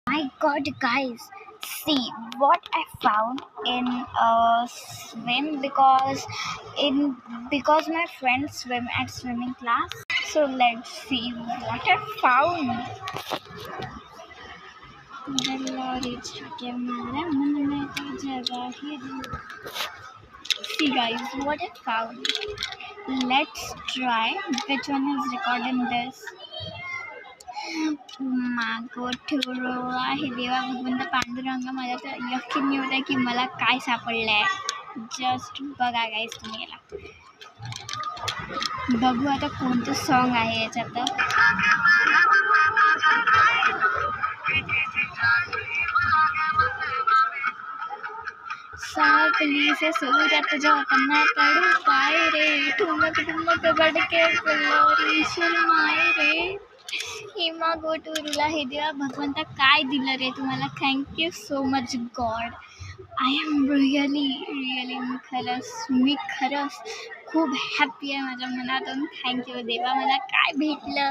My God, guys, see what I found in swim because my friends swim at swimming class. So let's see what I found. See, guys, what I found. Let's try which one is recording this. मागो ठेवला हे देवा भगवंत पांडुरंग मला तर यकीन नाही होत आहे की मला काय सापडलंय. जस्ट बघा गाईस तुम्ही याला. बघू आता कोणतं सॉन्ग आहे याच्यात. सावली से सूरत जो अपना कड़ू पाए रे ठुमक ठुमक बड़के फुलोरी शर्माए रे. हिमा गोटूरुला हे देवा भगवंता काय दिलं रे तुम्हाला. Thank you so much God. I am really मी खरंच खूप हॅप्पी आहे माझ्या मनातून. थँक्यू देवा मला काय भेटलं.